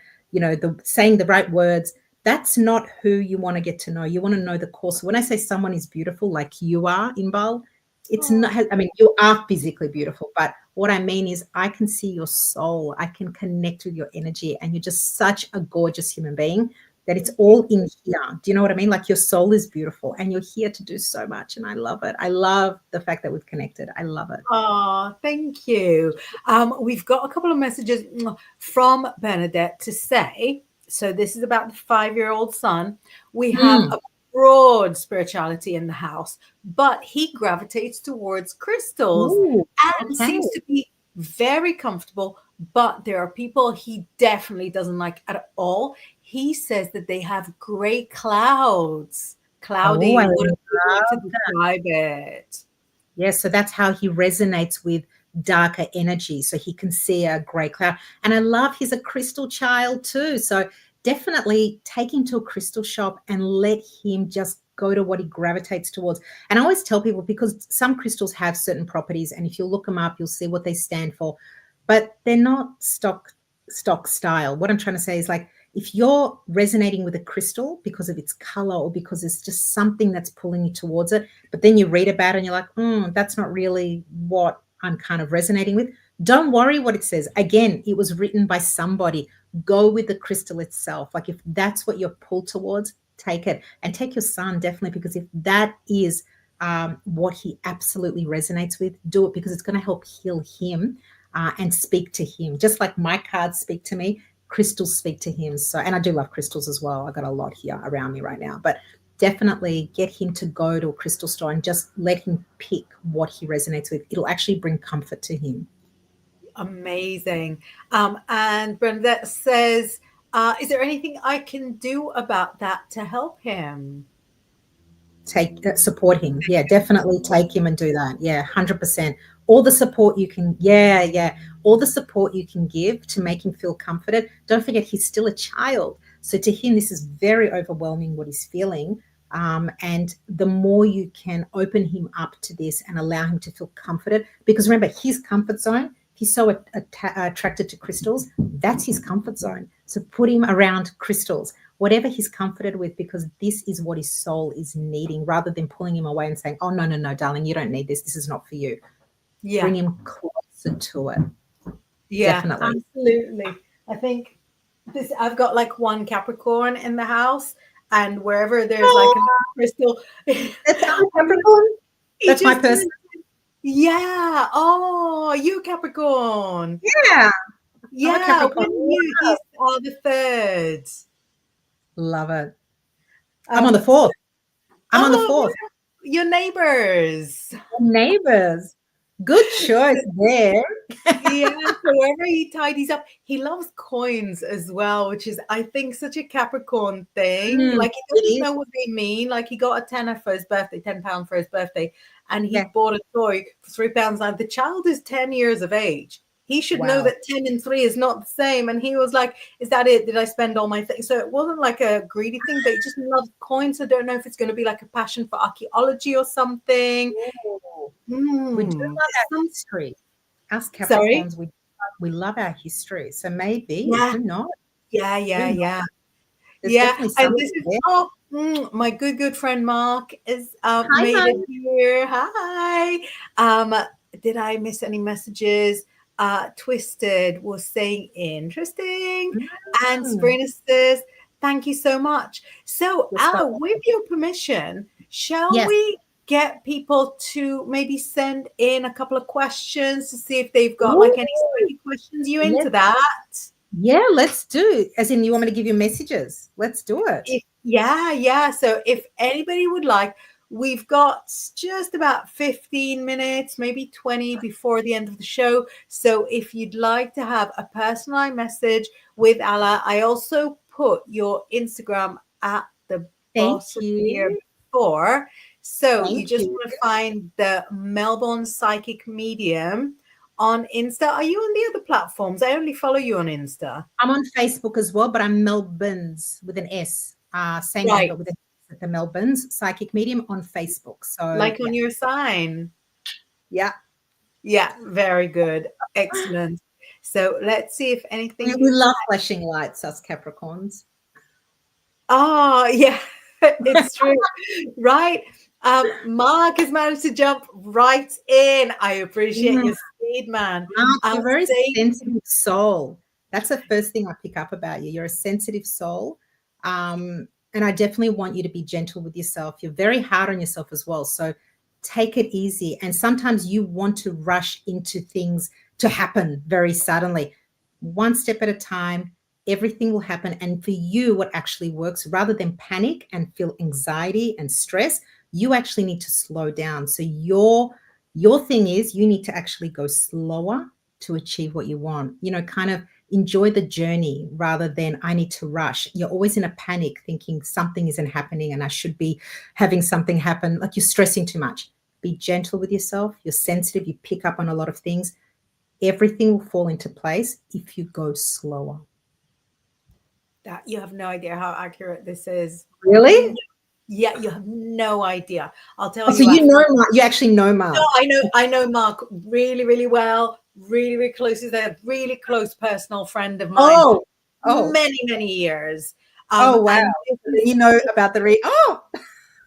saying the right words. That's not who you want to get to know. You want to know the course. When I say someone is beautiful, like you are, Inbaal, it's not, you are physically beautiful, but what I mean is I can see your soul. I can connect with your energy, and you're just such a gorgeous human being that it's all in here. Do you know what I mean? Like your soul is beautiful and you're here to do so much. And I love it. I love the fact that we've connected. I love it. Oh, thank you. We've got a couple of messages from Bernadette to say, so this is about the 5-year-old son. We have Mm. a broad spirituality in the house, but he gravitates towards crystals Ooh, and okay. seems to be very comfortable. But there are people he definitely doesn't like at all. He says that they have gray clouds. Oh, Cloudy, I what a good way to love describe it. Yes, so that's how he resonates with darker energy. So he can see a grey cloud. And I love he's a crystal child too. So definitely take him to a crystal shop and let him just go to what he gravitates towards. And I always tell people because some crystals have certain properties, and if you look them up, you'll see what they stand for. But they're not stock style. What I'm trying to say is like if you're resonating with a crystal because of its color or because it's just something that's pulling you towards it, but then you read about it and you're like, that's not really what I'm kind of resonating with. Don't worry what it says. Again, it was written by somebody. Go with the crystal itself. Like if that's what you're pulled towards, take it and take your son definitely, because if that is what he absolutely resonates with, do it because it's going to help heal him and speak to him. Just like my cards speak to me, crystals speak to him. So, and I do love crystals as well. I got a lot here around me right now, but definitely get him to go to a crystal store and just let him pick what he resonates with. It'll actually bring comfort to him. Amazing. And Bernadette says, is there anything I can do about that to help him? Support him. Yeah, definitely take him and do that. Yeah, 100%. All the support you can, yeah. All the support you can give to make him feel comforted. Don't forget, he's still a child. So to him, this is very overwhelming what he's feeling. And the more you can open him up to this and allow him to feel comforted, because remember, his comfort zone, he's so attracted to crystals, that's his comfort zone. So put him around crystals, whatever he's comforted with, because this is what his soul is needing, rather than pulling him away and saying, oh, no, darling, you don't need this. This is not for you. Yeah. Bring him closer to it. Yeah, Definitely. absolutely. I think I've got like one Capricorn in the house, and wherever there's like a crystal, That's our Capricorn. he That's my just person. yeah. Oh, you Capricorn. Yeah. I'm a Yeah, Capricorn. when he's the third. Love it. I'm on the So, 4th. I'm on the oh, 4th. your neighbors. Neighbors. Good choice there. Yeah, so wherever he tidies up, he loves coins as well, which is, I think, such a Capricorn thing. Like, he It doesn't is. know what they mean. Like, he got a tenner for his birthday, £10 for his birthday, and he Yeah. bought a toy for £3. Now, the child is 10 years of age. He should know Wow. that 10 and 3 is not the same. And he was like, is that it? Did I spend all my things? So it wasn't like a greedy thing, but he just loves coins. I don't know if it's going to be like a passion for archaeology or something. We do love our history. Us Sorry? Capricorns, we love our history. So maybe, Yeah. who knows? Yeah. There's Yeah, definitely and something this is there. my good friend Mark is Hi, made Mike. it here. Hi. Um, did I miss any messages? Twisted was saying interesting, and Sabrina says thank you so much. So, You're so Ala, with your permission, shall Yes. we get people to maybe send in a couple of questions to see if they've got Ooh, like any spiky questions? You into that? Yeah, let's do. As in, you want me to give you messages? Let's do it. Yeah. So if anybody would like, we've got just about 15 minutes, maybe 20 before the end of the show. So if you'd like to have a personalized message with Allah, I also put your Instagram at the Thank bottom here you. before. So you Thank just you. want to find the Melbourne Psychic Medium on Insta. Are you on the other platforms? I only follow you on Insta. I'm on Facebook as well, but I'm Melbourne's with an S. Same name, Right. but with an S at the Melbourne's Psychic Medium on Facebook. So Like on your sign. yeah. Yeah, very good. Excellent. So let's see if anything. We love flashing lights, us Capricorns. Oh, yeah, it's true. Right. Mark has managed to jump right in. I appreciate your speed, man. You're a very sensitive soul. That's the first thing I pick up about you. You're a sensitive soul. And I definitely want you to be gentle with yourself. You're very hard on yourself as well. So take it easy. And sometimes you want to rush into things to happen very suddenly. One step at a time, everything will happen. And for you, what actually works, rather than panic and feel anxiety and stress, you actually need to slow down. So your thing is you need to actually go slower to achieve what you want. Kind of enjoy the journey rather than I need to rush. You're always in a panic thinking something isn't happening and I should be having something happen. Like you're stressing too much. Be gentle with yourself. You're sensitive. You pick up on a lot of things. Everything will fall into place if you go slower. That you have no idea how accurate this is. Really? Yeah, you have no idea. I'll tell Oh, so you you after. know Mark. You actually know Mark. No, I know Mark really, really well. Really, really close. He's a really close personal friend of mine. Oh, Many, many years. oh, wow. And You know about the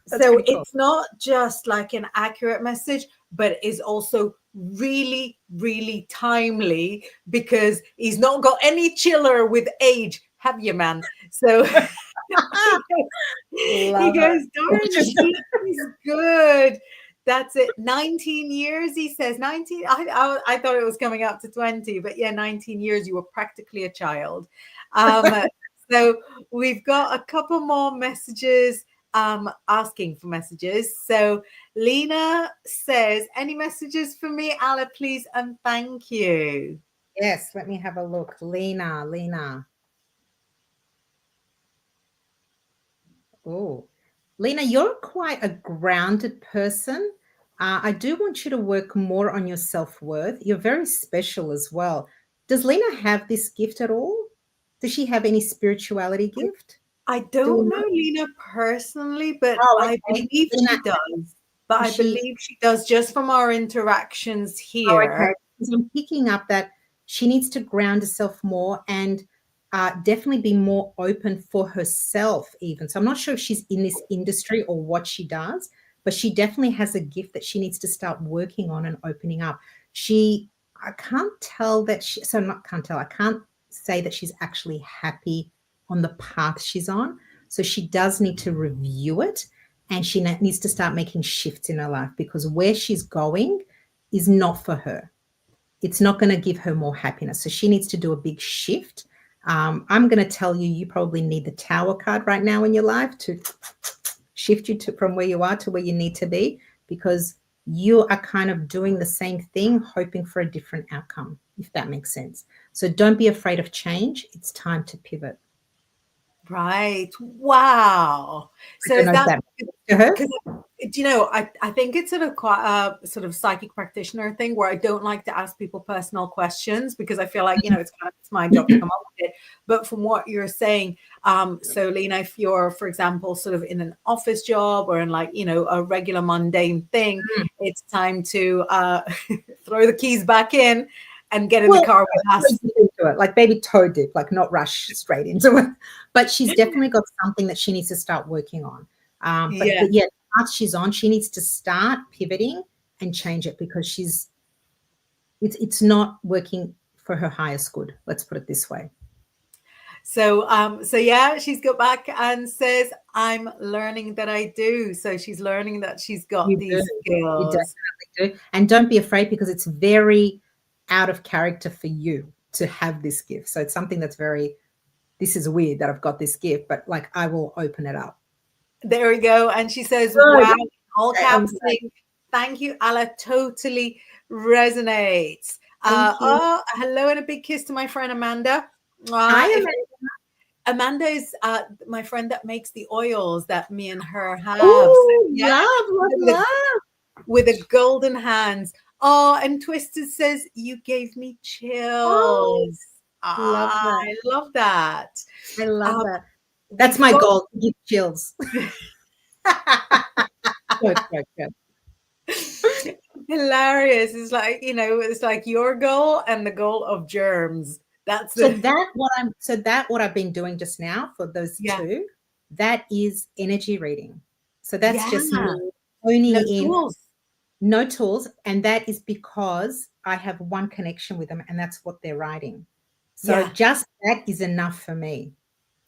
that's so pretty cool. it's not just like an accurate message, but is also really, really timely because he's not got any chiller with age, have you, man? So he goes, darn, she's good. That's it. 19 years, he says. 19. I thought it was coming up to 20, but yeah, 19 years. You were practically a child. So we've got a couple more messages asking for messages. So Lena says, any messages for me, Ala, please, and thank you. Yes, let me have a look. Lena. Oh, Lena, you're quite a grounded person. I do want you to work more on your self-worth. You're very special as well. Does Lena have this gift at all? Does she have any spirituality gift? I Do we don't know know? Lena personally, but Oh, I okay. believe Lena, she does. But is I she? believe she does just from our interactions Oh, here. okay. Because I'm picking up that she needs to ground herself more and definitely be more open for herself, even. So I'm not sure if she's in this industry or what she does, but she definitely has a gift that she needs to start working on and opening up. I can't tell that I can't say that she's actually happy on the path she's on. So she does need to review it and she needs to start making shifts in her life because where she's going is not for her. It's not going to give her more happiness. So she needs to do a big shift. I'm going to tell you, you probably need the Tower card right now in your life to shift you from where you are to where you need to be because you are kind of doing the same thing, hoping for a different outcome, if that makes sense. So don't be afraid of change. It's time to pivot. Right. Wow. I So don't is know if that that makes sense to her. because I think it's sort of quite a sort of psychic practitioner thing where I don't like to ask people personal questions because I feel like, it's my job to come up with it. But from what you're saying, so Lena, if you're, for example, sort of in an office job or in like, a regular mundane thing, it's time to throw the keys back in and get in the car with us. Into it, like baby toe dip, like not rush straight into it. But she's definitely got something that she needs to start working on. Yeah. But yeah, the path she's on, she needs to start pivoting and change it because it's not working for her highest good. Let's put it this way. So yeah, she's got back and says, I'm learning that I do. So she's learning that she's got You these do. You skills. definitely do. And don't be afraid because it's very out of character for you to have this gift. So it's something that's this is weird that I've got this gift, but like I will open it up. There we go. And she says, Good. wow, all caps, thank you, Ala, totally resonates. Thank you. Hello and a big kiss to my friend Amanda. Hi, Amanda. Amanda is my friend that makes the oils that me and her have. Oh, So, yeah, love. With a golden hands. Oh, and Twisted says, you gave me chills. Love that. I love that. I love that. That's my goal, to give chills. Good. Hilarious. It's like, it's like your goal and the goal of germs. That's what I've been doing just now for those two, that is energy reading. So that's just me honing in. No tools. And that is because I have one connection with them and that's what they're writing. So just that is enough for me.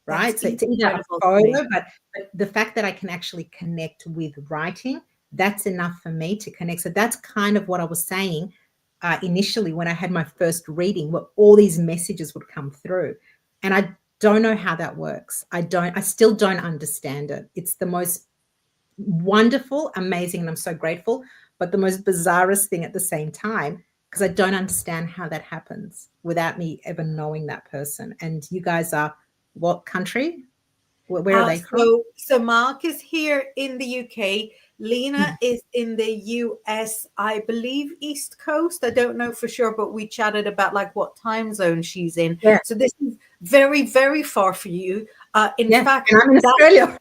That's right? So it's either a incredible to me. photo, but the fact that I can actually connect with writing, that's enough for me to connect. So that's kind of what I was saying initially when I had my first reading, where all these messages would come through. And I don't know how that works. I still don't understand it. It's the most wonderful, amazing, and I'm so grateful, but the most bizarrest thing at the same time, because I don't understand how that happens without me ever knowing that person. And you guys are what country? Where are they from? So Mark is here in the UK. Lena Mm. is in the US, I believe East Coast. I don't know for sure, but we chatted about like what time zone she's in. Yeah, So this is very, very far for you. In yeah. fact, And I'm in Australia.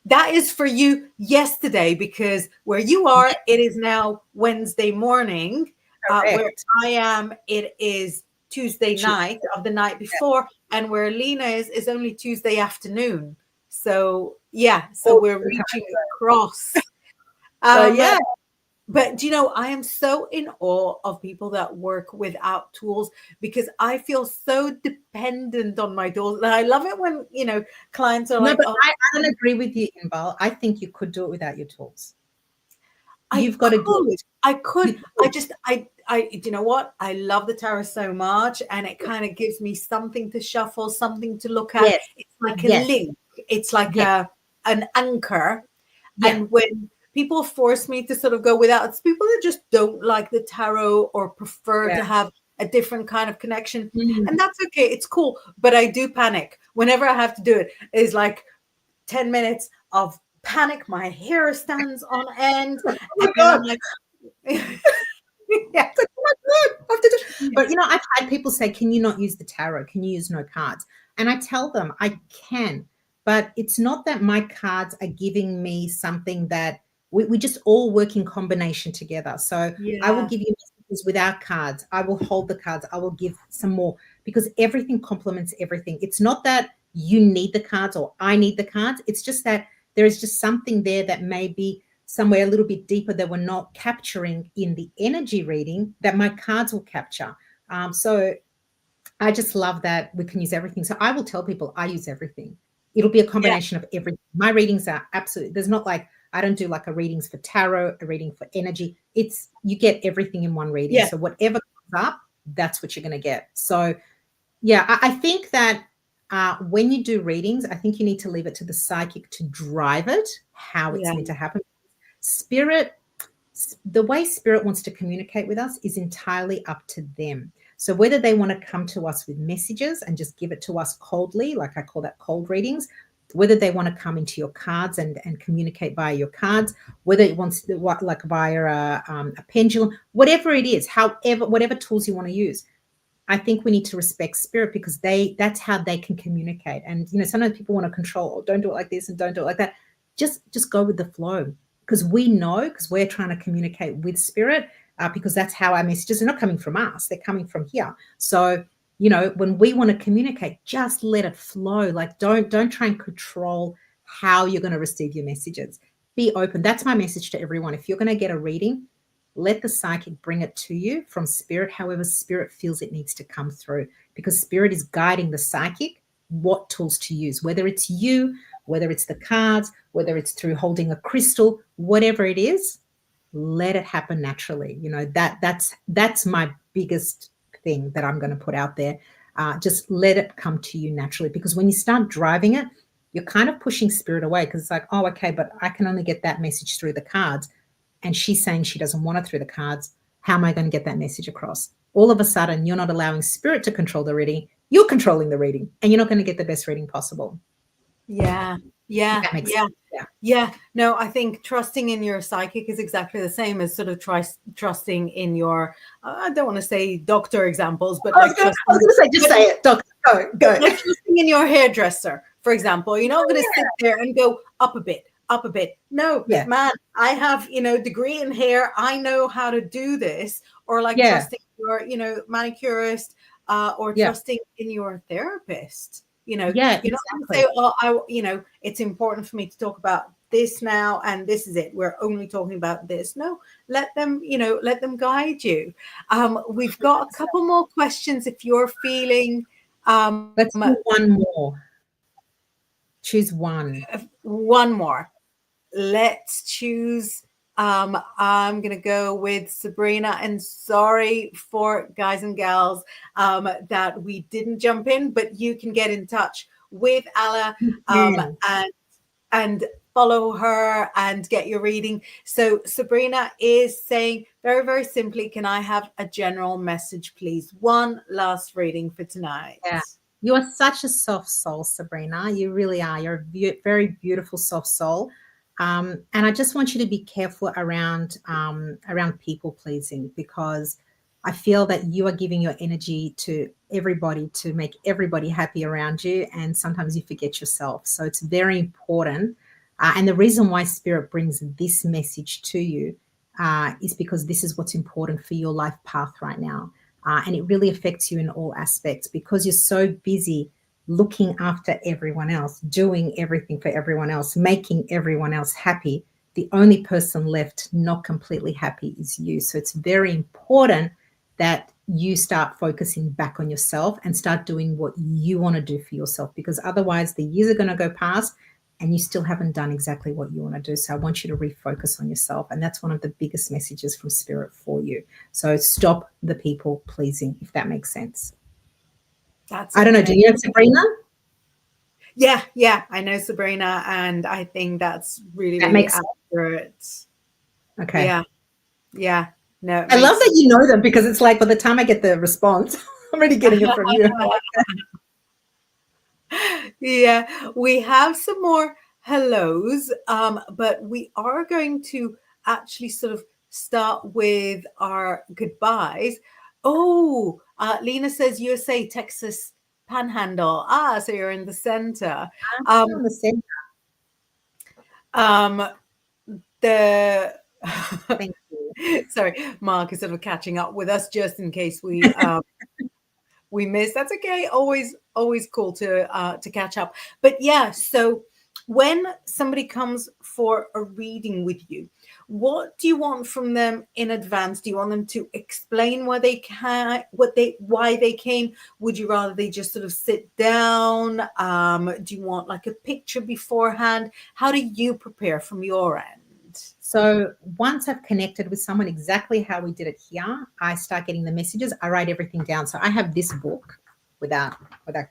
that is for you yesterday, because where you are, it is now Wednesday morning. Where Correct. I am, it is Tuesday night of the night before, and where Lena is only Tuesday afternoon. So yeah, so All we're the time. reaching across. So Um, yeah, but do you know, I am so in awe of people that work without tools, because I feel so dependent on my tools. And I love it when, clients are no, like, but oh, I don't agree with you, Inbal. I think you could do it without your tools. I You've got to do could, it. I could, You could. do you know what? I love the tarot so much, and it kind of gives me something to shuffle, something to look at. Yes, It's like a yes, link. It's like yes, an anchor. yeah, And when people force me to sort of go without, it's people that just don't like the tarot or prefer yeah. to have a different kind of connection. Mm. And that's okay. It's cool. But I do panic whenever I have to do it. It's like 10 minutes of panic. My hair stands on end. Oh my And then I'm God. like, yeah, It's like, oh my God, I have to but I've had people say, can you not use the tarot? Can you use no cards? And I tell them I can, but it's not that my cards are giving me something that we just all work in combination together. So I will yeah, give you messages without cards. I will hold the cards. I will give some more because everything complements everything. It's not that you need the cards or I need the cards. It's just that there is just something there that may be somewhere a little bit deeper that we're not capturing in the energy reading that my cards will capture. So I just love that we can use everything. So I will tell people I use everything. It'll be a yeah, combination of everything. My readings are absolutely, there's not like, I don't do like a readings for tarot, a reading for energy. It's, you get everything in one reading. yeah, So whatever comes up, that's what you're going to get. So yeah, I think that when you do readings, I think you need to leave it to the psychic to drive it, how it's yeah, meant to happen. Spirit, the way spirit wants to communicate with us is entirely up to them. So whether they want to come to us with messages and just give it to us coldly, like I call that cold readings, whether they want to come into your cards and communicate via your cards, whether it wants to, like via a pendulum, whatever it is, however, whatever tools you want to use, I think we need to respect spirit because that's how they can communicate. And sometimes people want to control, oh, don't do it like this and don't do it like that. Just go with the flow because we know, because we're trying to communicate with spirit, because that's how our messages are not coming from us, they're coming from here. So when we want to communicate, just let it flow. Like don't try and control how you're going to receive your messages. Be open. That's my message to everyone. If you're going to get a reading, let the psychic bring it to you from spirit, however spirit feels it needs to come through, because spirit is guiding the psychic what tools to use, whether it's you, whether it's the cards, whether it's through holding a crystal, whatever it is, let it happen naturally. That's my biggest thing that I'm going to put out there. Just let it come to you naturally, because when you start driving it, you're kind of pushing spirit away because it's like, oh, okay, but I can only get that message through the cards. And she's saying she doesn't want it through the cards. How am I going to get that message across? All of a sudden, you're not allowing spirit to control the reading. You're controlling the reading, and you're not going to get the best reading possible. yeah, yeah, That makes yeah. sense. Yeah. Yeah, no, I think trusting in your psychic is exactly the same as sort of trusting in your, I don't want to say doctor examples, but I was like going to say, just but, say it, doctor. Go. like trusting in your hairdresser, for example. You're not going to sit there and go up a bit, up a bit. No, Yeah. man, I have, degree in hair. I know how to do this. Or like Yeah. trusting your, manicurist, or Yeah. trusting in your therapist. Yeah. You're not going to Exactly. say, oh, it's important for me to talk about this now, and this is it. We're only talking about this. No, let them, let them guide you. We've got a couple more questions if you're feeling Let's do one more. Choose one. One more. Let's choose. I'm gonna go with Sabrina, and sorry for guys and gals that we didn't jump in, but you can get in touch with Allah Yeah. and follow her and get your reading. So Sabrina is saying very, very simply, can I have a general message, please? One last reading for tonight. Yeah. You are such a soft soul, Sabrina. You really are. You're a very beautiful, soft soul. And I just want you to be careful around people pleasing, because I feel that you are giving your energy to everybody to make everybody happy around you, and sometimes you forget yourself. So it's very important. And the reason why Spirit brings this message to you is because this is what's important for your life path right now. And it really affects you in all aspects, because you're so busy looking after everyone else, doing everything for everyone else, making everyone else happy. The only person left not completely happy is you. So it's very important that you start focusing back on yourself and start doing what you want to do for yourself, because otherwise the years are going to go past and you still haven't done exactly what you want to do. So I want you to refocus on yourself. And that's one of the biggest messages from Spirit for you. So stop the people pleasing, if that makes sense. That's I don't know. Do you know Sabrina? Yeah, I know Sabrina, and I think that's really, That really makes sense. accurate. Okay. Yeah. No, it I love makes that you know them, because it's like by the time I get the response, I'm already getting it from you. I like that. Yeah, we have some more hellos, but we are going to actually sort of start with our goodbyes. Oh, Lena says USA, Texas Panhandle. Ah, so you're in the center. I'm Um, on the center. um, the Thank you. sorry, Mark is sort of catching up with us just in case we miss. That's okay. Always cool to catch up. But yeah, so when somebody comes for a reading with you, what do you want from them in advance? Do you want them to explain why they can why they came? Would you rather they just sort of sit down? Do you want like a picture beforehand? How do you prepare from your end? So once I've connected with someone exactly how we did it here, I start getting the messages. I write everything down. So I have this book without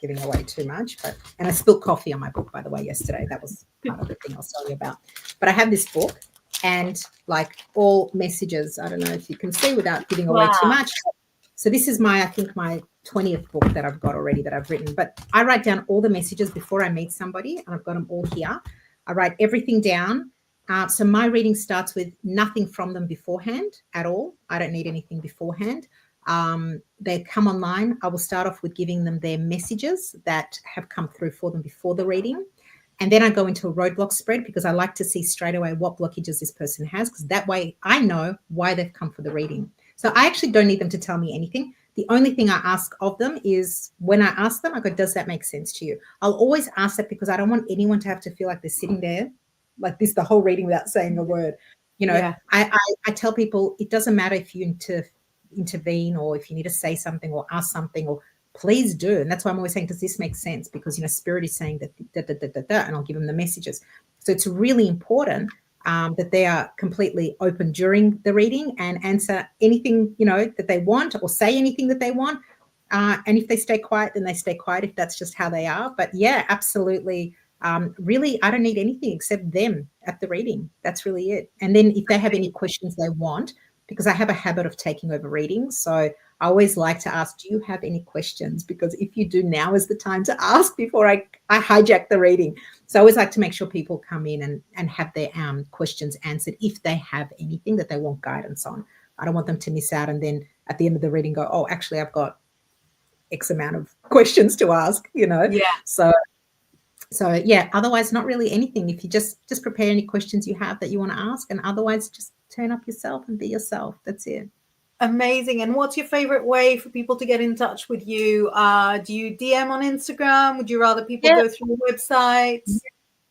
giving away too much, and I spilled coffee on my book, by the way, yesterday. That was part of the thing I was telling you about. But I have this book, and like all messages, I don't know if you can see without giving away too Wow. much. So this is I think my 20th book that I've got already that I've written. But I write down all the messages before I meet somebody, and I've got them all here. I write everything down. So my reading starts with nothing from them beforehand at all. I don't need anything beforehand. They come online. I will start off with giving them their messages that have come through for them before the reading. And then I go into a roadblock spread, because I like to see straight away what blockages this person has, because that way I know why they've come for the reading. So I actually don't need them to tell me anything. The only thing I ask of them is, when I ask them, I go, does that make sense to you? I'll always ask that, because I don't want anyone to have to feel like they're sitting there like this the whole reading without saying a word. Yeah. I tell people, it doesn't matter if you intervene, or if you need to say something or ask something, or please do. And that's why I'm always saying, does this make sense? Because Spirit is saying that, and I'll give them the messages. So it's really important that they are completely open during the reading and answer anything that they want, or say anything that they want. And if they stay quiet, then they stay quiet, if that's just how they are. But yeah, absolutely. Really, I don't need anything except them at the reading. That's really it. And then if they have any questions they want, because I have a habit of taking over readings, so I always like to ask, do you have any questions? Because if you do, now is the time to ask before I hijack the reading. So I always like to make sure people come in and have their questions answered, if they have anything that they want guidance on. I don't want them to miss out and then at the end of the reading go, oh, actually, I've got X amount of questions to ask, Yeah. So yeah, otherwise not really anything. If you just prepare any questions you have that you want to ask, and otherwise just turn up yourself and be yourself. That's it. Amazing. And what's your favorite way for people to get in touch with you? Do you DM on Instagram? Would you rather people go through the website?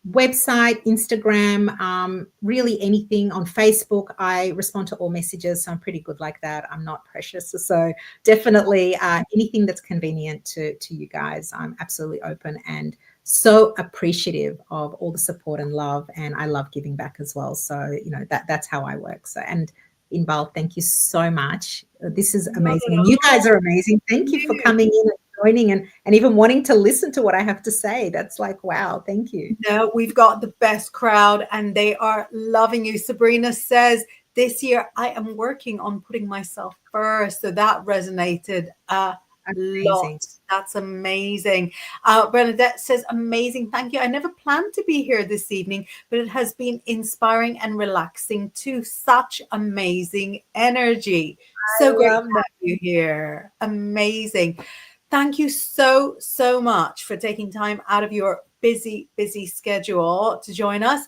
Website, Instagram, really anything. On Facebook, I respond to all messages, so I'm pretty good like that. I'm not precious. So definitely anything that's convenient to you guys, I'm absolutely open. And so appreciative of all the support and love, and I love giving back as well. So that's how I work. So, and Inbal, thank you so much. This is Not amazing, at and you guys all. are amazing. Thank you for coming in and joining, and even wanting to listen to what I have to say. That's like, wow, thank you. No, we've got the best crowd and they are loving you. Sabrina says, this year I am working on putting myself first. So that resonated a lot. Amazing. That's amazing. Bernadette says, amazing. Thank you. I never planned to be here this evening, but it has been inspiring and relaxing too. Such amazing energy. So I great to love that. have you here. Amazing. Thank you so, so much for taking time out of your busy, busy schedule to join us.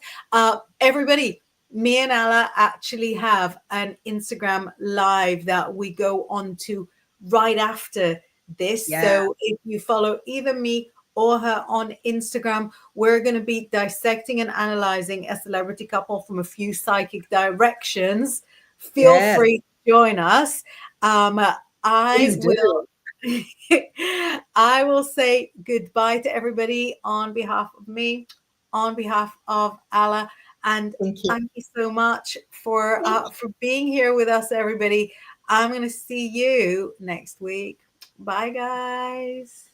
Everybody, me and Alla actually have an Instagram live that we go on to right after this. Yeah. So if you follow either me or her on Instagram, we're going to be dissecting and analyzing a celebrity couple from a few psychic directions. Feel Yes. free to join us. I Please do. will I will say goodbye to everybody on behalf of me, on behalf of Allah, and Thank you. thank you so much for being here with us, everybody. I'm going to see you next week. Bye, guys.